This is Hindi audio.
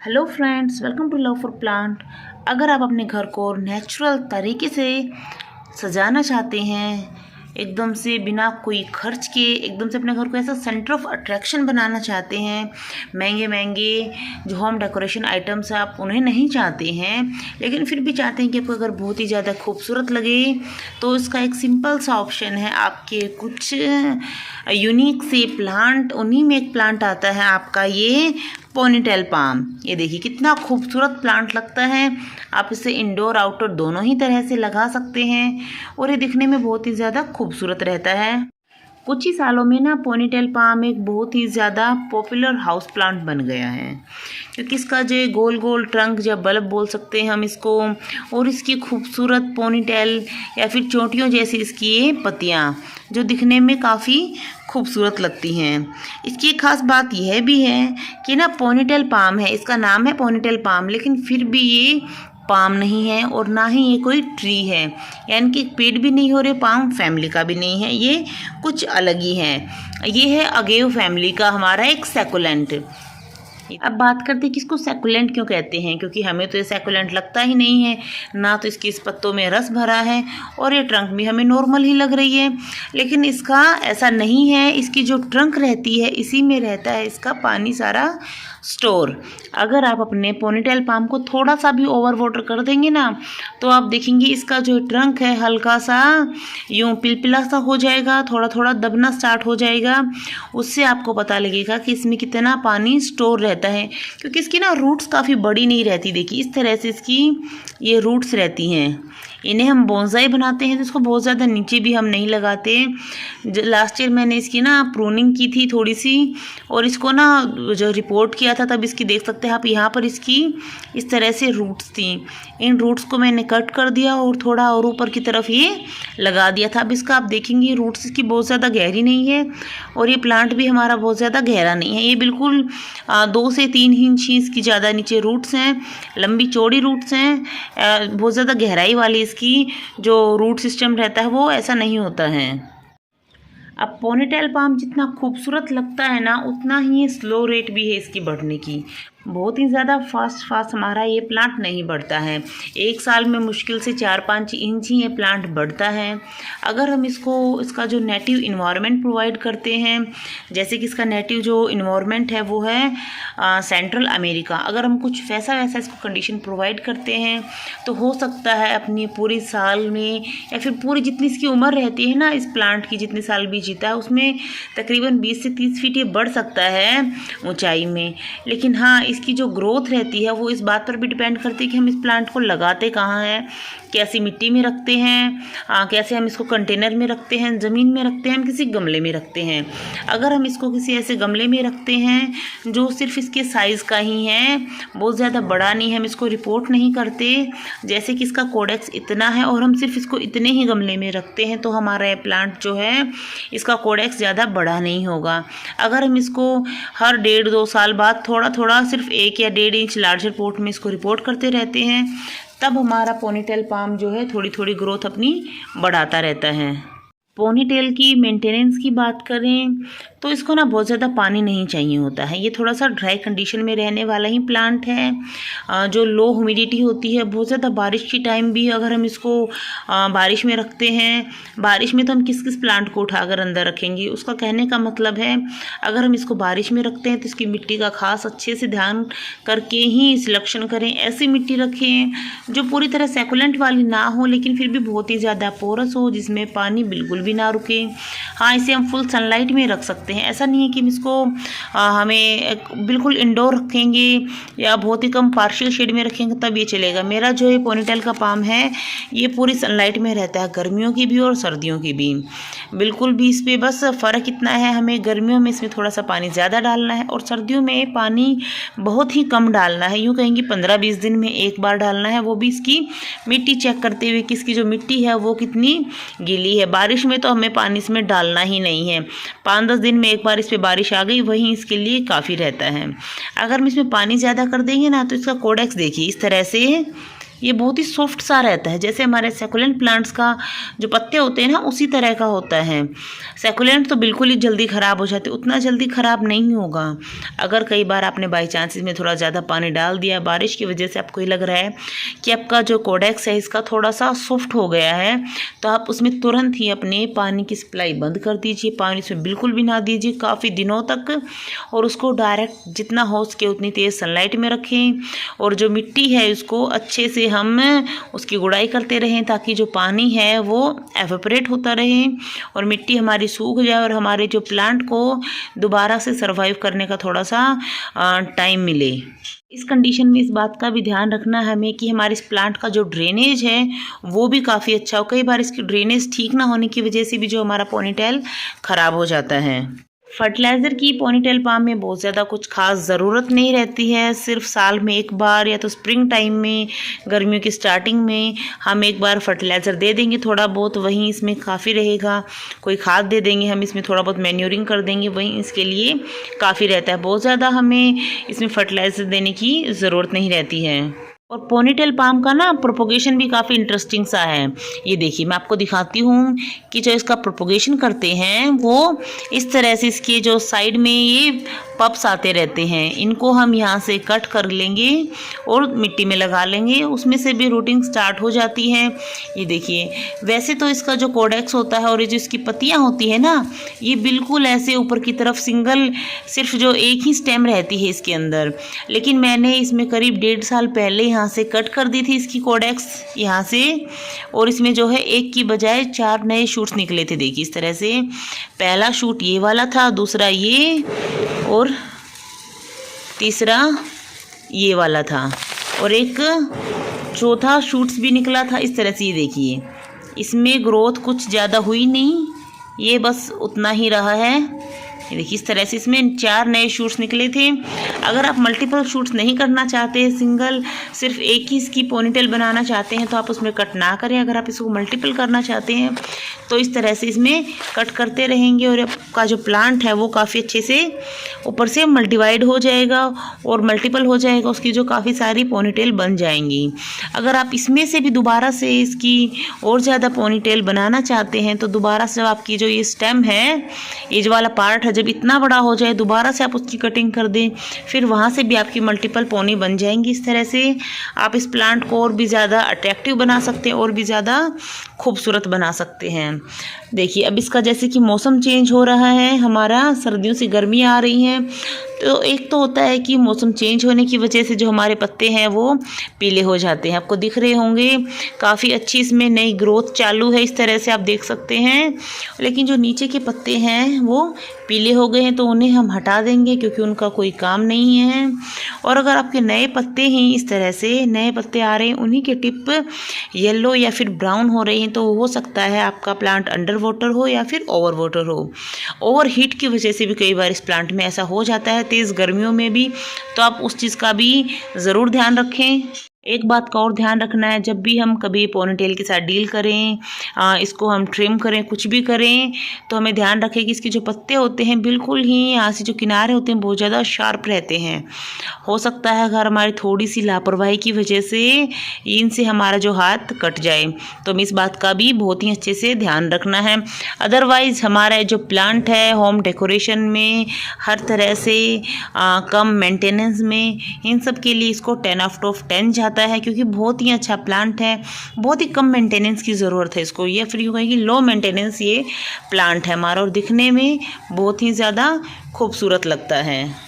Hello friends, welcome to love for plant. अगर आप अपने घर को नेचुरल तरीके से सजाना चाहते हैं, एकदम से बिना कोई खर्च के एकदम से अपने घर को ऐसा सेंटर ऑफ अट्रैक्शन बनाना चाहते हैं, महंगे महंगे जो होम डेकोरेशन आइटम्स आप उन्हें नहीं चाहते हैं, लेकिन फिर भी चाहते हैं कि आपका घर बहुत ही ज़्यादा खूबसूरत लगे, तो इसका एक सिंपल सा ऑप्शन है। आपके कुछ यूनिक से प्लांट, उन्हीं में एक प्लांट आता है आपका ये पोनीटेल पाम। ये देखिए कितना खूबसूरत प्लांट लगता है। आप इसे इंडोर आउटडोर दोनों ही तरह से लगा सकते हैं और ये दिखने में बहुत ही ज़्यादा खूबसूरत रहता है। कुछ ही सालों में ना पोनीटेल पाम एक बहुत ही ज़्यादा पॉपुलर हाउस प्लांट बन गया है, क्योंकि इसका जो गोल गोल ट्रंक या बल्ब बोल सकते हैं हम इसको, और इसकी खूबसूरत पोनीटेल या फिर चोटियों जैसी इसकी ये पत्तियाँ जो दिखने में काफ़ी खूबसूरत लगती हैं। इसकी एक ख़ास बात यह भी है कि ना पोनीटेल पाम है, इसका नाम है पोनीटेल पाम, लेकिन फिर भी ये पाम नहीं है और ना ही ये कोई ट्री है, यानी कि पेड़ भी नहीं हो रहे, पाम फैमिली का भी नहीं है, ये कुछ अलग ही है। ये है अगेव फैमिली का हमारा एक सैकुलेंट। अब बात करते हैं कि इसको सैकुलेंट क्यों कहते हैं, क्योंकि हमें तो ये सैकुलेंट लगता ही नहीं है, ना तो इसकी इस पत्तों में रस भरा है और ये ट्रंक भी हमें नॉर्मल ही लग रही है। लेकिन इसका ऐसा नहीं है, इसकी जो ट्रंक रहती है इसी में रहता है इसका पानी सारा स्टोर। अगर आप अपने पोनीटेल पाम को थोड़ा सा भी ओवर वाटर कर देंगे ना, तो आप देखेंगे इसका जो ट्रंक है हल्का सा यूँ पिलपिला सा हो जाएगा, थोड़ा थोड़ा दबना स्टार्ट हो जाएगा। उससे आपको पता लगेगा कि इसमें कितना पानी स्टोर रहता है, क्योंकि इसकी ना रूट्स काफ़ी बड़ी नहीं रहती। देखिए इस तरह से इसकी ये रूट्स रहती हैं। इन्हें हम बोनसाई बनाते हैं तो इसको बहुत ज़्यादा नीचे भी हम नहीं लगाते। लास्ट ईयर मैंने इसकी ना प्रूनिंग की थी थोड़ी सी, और इसको ना जो रिपोर्ट किया था तब इसकी देख सकते हैं आप, यहाँ पर इसकी इस तरह से रूट्स थी। इन रूट्स को मैंने कट कर दिया और थोड़ा और ऊपर की तरफ ये लगा दिया था। अब इसका आप देखेंगे रूट्स इसकी बहुत ज़्यादा गहरी नहीं है और ये प्लांट भी हमारा बहुत ज़्यादा गहरा नहीं है। ये बिल्कुल 2 से 3 इंच ही इसकी ज़्यादा नीचे रूट्स हैं, लंबी चौड़ी रूट्स हैं। बहुत ज़्यादा गहराई वाली इसकी जो रूट सिस्टम रहता है वो ऐसा नहीं होता है। अब पोनीटेल पाम जितना खूबसूरत लगता है ना, उतना ही स्लो रेट भी है इसकी बढ़ने की। बहुत ही ज़्यादा फास्ट हमारा ये प्लांट नहीं बढ़ता है। एक साल में मुश्किल से 4-5 इंच ही ये प्लांट बढ़ता है। अगर हम इसको इसका जो नेटिव इन्वायरमेंट प्रोवाइड करते हैं, जैसे कि इसका नेटिव जो इन्वायरमेंट है वो है सेंट्रल अमेरिका, अगर हम कुछ वैसा इसको कंडीशन प्रोवाइड करते हैं तो हो सकता है अपनी पूरी साल में या फिर पूरी जितनी इसकी उम्र रहती है ना इस प्लांट की, जितने साल भी जीता है उसमें तकरीबन 20 से 30 फीट ये बढ़ सकता है ऊंचाई में। लेकिन हाँ, इसकी जो ग्रोथ रहती है वो इस बात पर भी डिपेंड करती है कि हम इस प्लांट को लगाते कहाँ हैं, कैसी मिट्टी में रखते हैं, कैसे हम इसको कंटेनर में रखते हैं, ज़मीन में रखते हैं, हम किसी गमले में रखते हैं। अगर हम इसको किसी ऐसे गमले में रखते हैं जो सिर्फ इसके साइज़ का ही है, बहुत ज़्यादा बड़ा नहीं है, हम इसको रिपोर्ट नहीं करते, जैसे कि इसका कोडेक्स इतना है और हम सिर्फ इसको इतने ही गमले में रखते हैं, तो हमारा ये प्लांट जो है इसका कोडेक्स ज़्यादा बड़ा नहीं होगा। अगर हम इसको हर 1.5-2 साल बाद थोड़ा थोड़ा सिर्फ 1 या 1.5 इंच लार्जर पॉट में इसको रिपोर्ट करते रहते हैं, तब हमारा पोनीटेल पाम जो है थोड़ी थोड़ी ग्रोथ अपनी बढ़ाता रहता है। पोनीटेल की मेंटेनेंस की बात करें तो इसको ना बहुत ज़्यादा पानी नहीं चाहिए होता है। ये थोड़ा सा ड्राई कंडीशन में रहने वाला ही प्लांट है। जो लो ह्यूमिडिटी होती है, बहुत ज़्यादा बारिश की टाइम भी अगर हम इसको बारिश में रखते हैं, बारिश में तो हम किस किस प्लांट को उठाकर अंदर रखेंगे, उसका कहने का मतलब है अगर हम इसको बारिश में रखते हैं तो इसकी मिट्टी का खास अच्छे से ध्यान करके ही सिलेक्शन करें। ऐसी मिट्टी रखें जो पूरी तरह सैकुलेंट वाली ना हो, लेकिन फिर भी बहुत ही ज़्यादा पोरस हो, जिसमें पानी बिल्कुल भी ना रुके। हाँ, इसे हम फुल सनलाइट में रख सकते हैं। ऐसा नहीं है कि हम इसको हमें बिल्कुल इंडोर रखेंगे या बहुत ही कम पार्शियल शेड में रखेंगे तब ये चलेगा। मेरा जो ये पोनीटेल का पाम है ये पूरी सनलाइट में रहता है, गर्मियों की भी और सर्दियों की भी। बिल्कुल भी इस पर बस फ़र्क इतना है, हमें गर्मियों में इसमें थोड़ा सा पानी ज़्यादा डालना है और सर्दियों में पानी बहुत ही कम डालना है। यूँ कहेंगे 15-20 दिन में एक बार डालना है, वो भी इसकी मिट्टी चेक करते हुए कि इसकी जो मिट्टी है वो कितनी गीली है। बारिश में तो हमें पानी इसमें डालना ही नहीं है, 5-10 दिन में एक बार इस पर बारिश आ गई वही इसके लिए काफ़ी रहता है। अगर हम इसमें पानी ज़्यादा कर देंगे ना तो इसका कोडेक्स देखिए इस तरह से ये बहुत ही सॉफ्ट सा रहता है, जैसे हमारे सैकुलेंट प्लांट्स का जो पत्ते होते हैं ना उसी तरह का होता है। सैकुलेंट तो बिल्कुल ही जल्दी ख़राब हो जाते, उतना जल्दी ख़राब नहीं होगा। अगर कई बार आपने बाई चांस इसमें थोड़ा ज़्यादा पानी डाल दिया, बारिश की वजह से आपको ये लग रहा है कि आपका जो कोडेक्स है इसका थोड़ा सा सॉफ्ट हो गया है, तो आप उसमें तुरंत ही अपने पानी की सप्लाई बंद कर दीजिए। पानी इसमें बिल्कुल भी ना दीजिए काफ़ी दिनों तक, और उसको डायरेक्ट जितना हो सके उतनी तेज़ सनलाइट में रखें। और जो मिट्टी है उसको अच्छे से हम उसकी गुड़ाई करते रहें ताकि जो पानी है वो एवेपोरेट होता रहे और मिट्टी हमारी सूख जाए और हमारे जो प्लांट को दोबारा से सर्वाइव करने का थोड़ा सा टाइम मिले। इस कंडीशन में इस बात का भी ध्यान रखना है हमें कि हमारे इस प्लांट का जो ड्रेनेज है वो भी काफ़ी अच्छा हो। कई बार इसकी ड्रेनेज ठीक ना होने की वजह से भी जो हमारा पोनीटेल ख़राब हो जाता है। फर्टिलाइज़र की पोनीटेल पाम में बहुत ज़्यादा कुछ खास ज़रूरत नहीं रहती है। सिर्फ साल में एक बार या तो स्प्रिंग टाइम में, गर्मियों की स्टार्टिंग में हम एक बार फर्टिलाइज़र दे देंगे थोड़ा बहुत, वहीं इसमें काफ़ी रहेगा। कोई खाद दे देंगे हम इसमें, थोड़ा बहुत मैन्योरिंग कर देंगे, वहीं इसके लिए काफ़ी रहता है। बहुत ज़्यादा हमें इसमें फर्टिलाइज़र देने की ज़रूरत नहीं रहती है। और पोनीटेल पाम का ना प्रोपोगेशन भी काफ़ी इंटरेस्टिंग सा है। ये देखिए मैं आपको दिखाती हूँ कि जो इसका प्रोपोगेशन करते हैं वो इस तरह से इसके जो साइड में ये पप्स आते रहते हैं, इनको हम यहाँ से कट कर लेंगे और मिट्टी में लगा लेंगे, उसमें से भी रूटिंग स्टार्ट हो जाती है। ये देखिए वैसे तो इसका जो कोडेक्स होता है और ये जो इसकी पत्तियाँ होती है ना, ये बिल्कुल ऐसे ऊपर की तरफ सिंगल, सिर्फ जो एक ही स्टेम रहती है इसके अंदर, लेकिन मैंने इसमें करीब 1.5 साल पहले यहाँ से कट कर दी थी इसकी कोडेक्स यहाँ से, और इसमें जो है एक की बजाय 4 नए शूट्स निकले थे। देखिए इस तरह से, पहला शूट ये वाला था, दूसरा ये, और तीसरा ये वाला था, और एक चौथा शूट्स भी निकला था इस तरह से। ये देखिए इसमें ग्रोथ कुछ ज़्यादा हुई नहीं, ये बस उतना ही रहा है। ये देखिए इस तरह से इसमें 4 नए शूट्स निकले थे। अगर आप मल्टीपल शूट्स नहीं करना चाहते, सिंगल सिर्फ एक ही इसकी पोनीटेल बनाना चाहते हैं तो आप उसमें कट ना करें। अगर आप इसको मल्टीपल करना चाहते हैं तो इस तरह से इसमें कट करते रहेंगे और आपका जो प्लांट है वो काफ़ी अच्छे से ऊपर से मल्टीवाइड हो जाएगा और मल्टीपल हो जाएगा, उसकी जो काफ़ी सारी पोनीटेल बन जाएंगी। अगर आप इसमें से भी दोबारा से इसकी और ज़्यादा पोनीटेल बनाना चाहते हैं तो दोबारा से आपकी जो ये स्टेम है, ये जो वाला पार्ट है, जब इतना बड़ा हो जाए दोबारा से आप उसकी कटिंग कर दें, फिर वहाँ से भी आपकी मल्टीपल पोनी बन जाएंगी। इस तरह से आप इस प्लांट को और भी ज़्यादा अट्रैक्टिव बना सकते हैं और भी ज़्यादा खूबसूरत बना सकते हैं। देखिए अब इसका जैसे कि मौसम चेंज हो रहा है, हमारा सर्दियों से गर्मी आ रही हैं, तो एक तो होता है कि मौसम चेंज होने की वजह से जो हमारे पत्ते हैं वो पीले हो जाते हैं। आपको दिख रहे होंगे काफ़ी अच्छी इसमें नई ग्रोथ चालू है, इस तरह से आप देख सकते हैं। लेकिन जो नीचे के पत्ते हैं वो पीले हो गए हैं, तो उन्हें हम हटा देंगे क्योंकि उनका कोई काम नहीं है। और अगर आपके नए पत्ते हैं, इस तरह से नए पत्ते आ रहे हैं, उन्हीं के टिप येलो या फिर ब्राउन हो रहे हैं, तो हो सकता है आपका प्लांट अंडर वाटर हो या फिर ओवर वाटर हो। ओवर हीट की वजह से भी कई बार इस प्लांट में ऐसा हो जाता है, तेज़ गर्मियों में भी, तो आप उस चीज़ का भी ज़रूर ध्यान रखें। एक बात का और ध्यान रखना है, जब भी हम कभी पोनीटेल के साथ डील करें, इसको हम ट्रिम करें, कुछ भी करें, तो हमें ध्यान रखें कि इसके जो पत्ते होते हैं बिल्कुल ही यहाँ से जो किनारे होते हैं बहुत ज़्यादा शार्प रहते हैं। हो सकता है अगर हमारी थोड़ी सी लापरवाही की वजह से इनसे हमारा जो हाथ कट जाए, तो हमें इस बात का भी बहुत ही अच्छे से ध्यान रखना है। अदरवाइज़ हमारा जो प्लांट है होम डेकोरेशन में, हर तरह से कम मेंटेनेंस में, इन सब के लिए इसको 10/10 जाता है, क्योंकि बहुत ही अच्छा प्लांट है, बहुत ही कम मेंटेनेंस की ज़रूरत है इसको। ये फिर यूँ कहें कि लो मेंटेनेंस ये प्लांट है हमारा, और दिखने में बहुत ही ज़्यादा खूबसूरत लगता है।